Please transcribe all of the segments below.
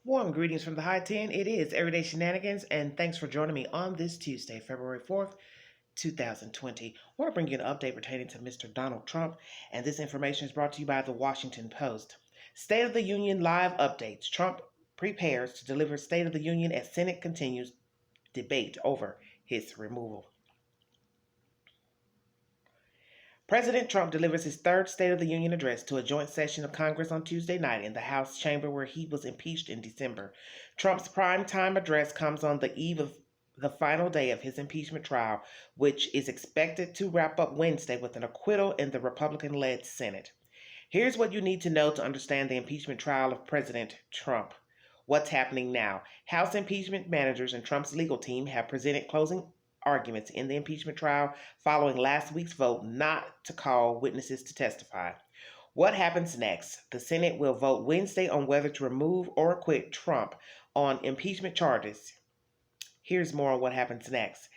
Warm greetings from the High 10. It is Everyday Shenanigans, and thanks for joining me on this Tuesday, February 4th, 2020. I want to bring you an update pertaining to Mr. Donald Trump, and this information is brought to you by the Washington Post. State of the Union live updates. Trump prepares to deliver State of the Union as Senate continues debate over his removal. President Trump delivers his third State of the Union address to a joint session of Congress on Tuesday night in the House chamber where he was impeached in December. Trump's primetime address comes on the eve of the final day of his impeachment trial, which is expected to wrap up Wednesday with an acquittal in the Republican led Senate. Here's what you need to know to understand the impeachment trial of President Trump. What's happening now? House impeachment managers and Trump's legal team have presented closing arguments in the impeachment trial following last week's vote not to call witnesses to testify. What happens next? The Senate will vote Wednesday on whether to remove or acquit Trump on impeachment charges. Here's more on what happens next.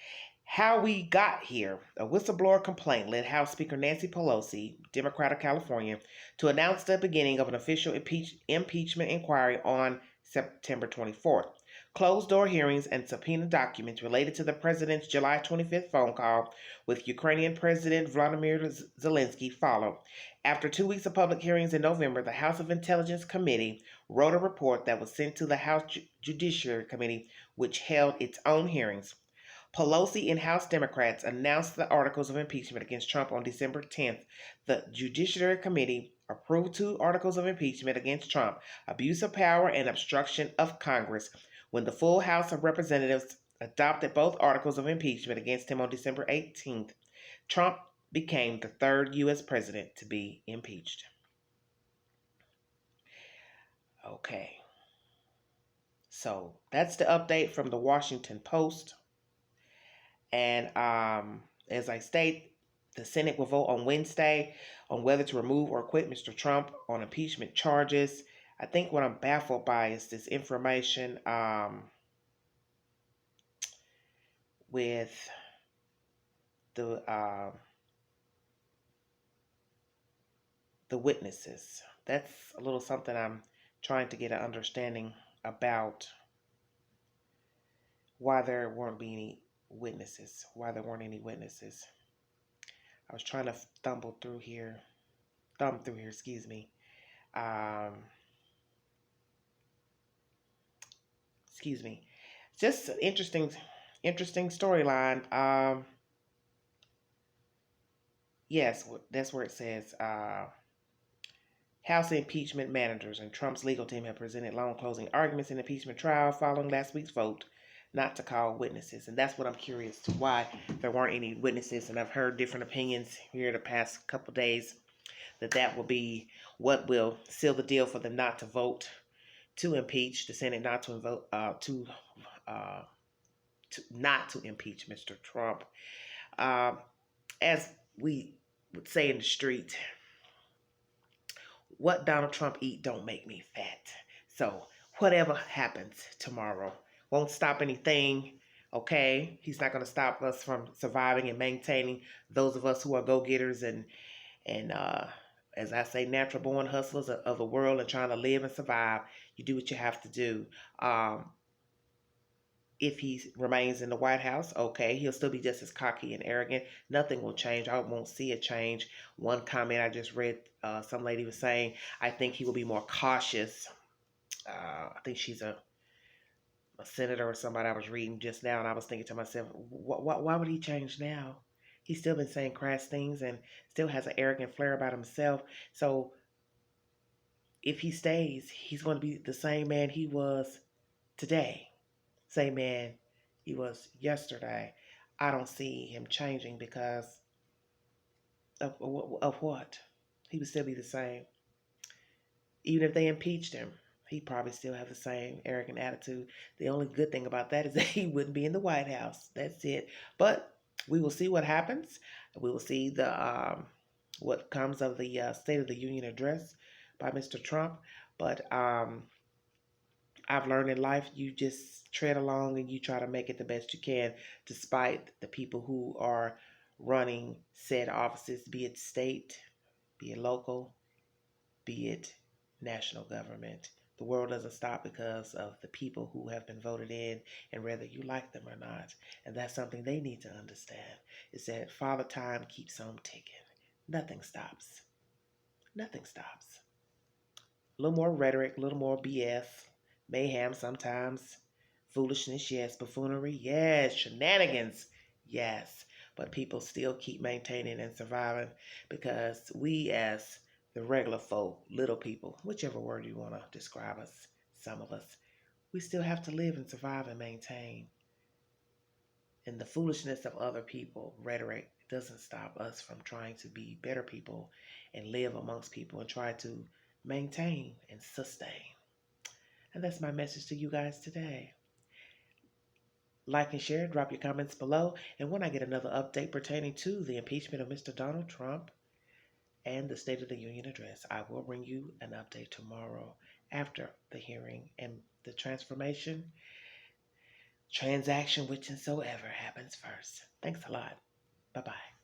How we got here. A whistleblower complaint led House Speaker Nancy Pelosi, Democrat of California, to announce the beginning of an official impeachment inquiry on September 24th. Closed door hearings and subpoena documents related to the president's July 25th phone call with Ukrainian President Vladimir Zelensky followed. After 2 weeks of public hearings in November, the House of Intelligence Committee wrote a report that was sent to the House Judiciary Committee, which held its own hearings. Pelosi and House Democrats announced the articles of impeachment against Trump on December 10th. The Judiciary Committee approved 2 articles of impeachment against Trump: abuse of power and obstruction of Congress. When the full House of Representatives adopted both articles of impeachment against him on December 18th, Trump became the third U.S. president to be impeached. Okay, so that's the update from the Washington Post. And as I state, the Senate will vote on Wednesday on whether to remove or acquit Mr. Trump on impeachment charges. I think what I'm baffled by is this information with the the witnesses. That's a little something I'm trying to get an understanding about. Why there weren't any witnesses. Why there weren't any witnesses. I was trying to thumb through here, excuse me. Um, excuse me. Just an interesting storyline. Yes, that's where it says House impeachment managers and Trump's legal team have presented long closing arguments in the impeachment trial following last week's vote not to call witnesses. And that's what I'm curious to why there weren't any witnesses. And I've heard different opinions here the past couple days that will be what will seal the deal for them not to vote to impeach the Senate, not to vote to not to impeach Mr. Trump. As we would say in the street, what Donald Trump eat don't make me fat. So whatever happens tomorrow won't stop anything. Okay, he's not going to stop us from surviving and maintaining. Those of us who are go-getters and as I say, natural born hustlers of the world and trying to live and survive. You do what you have to do. If he remains in the White House, okay, he'll still be just as cocky and arrogant. Nothing will change. I won't see a change. One comment I just read, some lady was saying, I think he will be more cautious. I think she's a senator or somebody I was reading just now, and I was thinking to myself, why would he change now? He's still been saying crass things and still has an arrogant flair about himself. So if he stays, he's going to be the same man he was today. Same man he was yesterday. I don't see him changing because of what? He would still be the same. Even if they impeached him, he'd probably still have the same arrogant attitude. The only good thing about that is that he wouldn't be in the White House. That's it. But we will see what happens. We will see the what comes of the State of the Union address by Mr. Trump. But I've learned in life, you just tread along and you try to make it the best you can, despite the people who are running said offices, be it state, be it local, be it national government. The world doesn't stop because of the people who have been voted in and whether you like them or not. And that's something they need to understand is that Father Time keeps on ticking. Nothing stops. Nothing stops. A little more rhetoric, a little more BS, mayhem sometimes, foolishness, yes, buffoonery, yes, shenanigans, yes. But people still keep maintaining and surviving because we, as the regular folk, little people, whichever word you want to describe us, some of us, we still have to live and survive and maintain. And the foolishness of other people, rhetoric, doesn't stop us from trying to be better people and live amongst people and try to maintain and sustain. And that's my message to you guys today. Like and share, drop your comments below. And when I get another update pertaining to the impeachment of Mr. Donald Trump and the State of the Union address, I will bring you an update tomorrow after the hearing and the transaction, whichsoever happens first. Thanks a lot. Bye bye.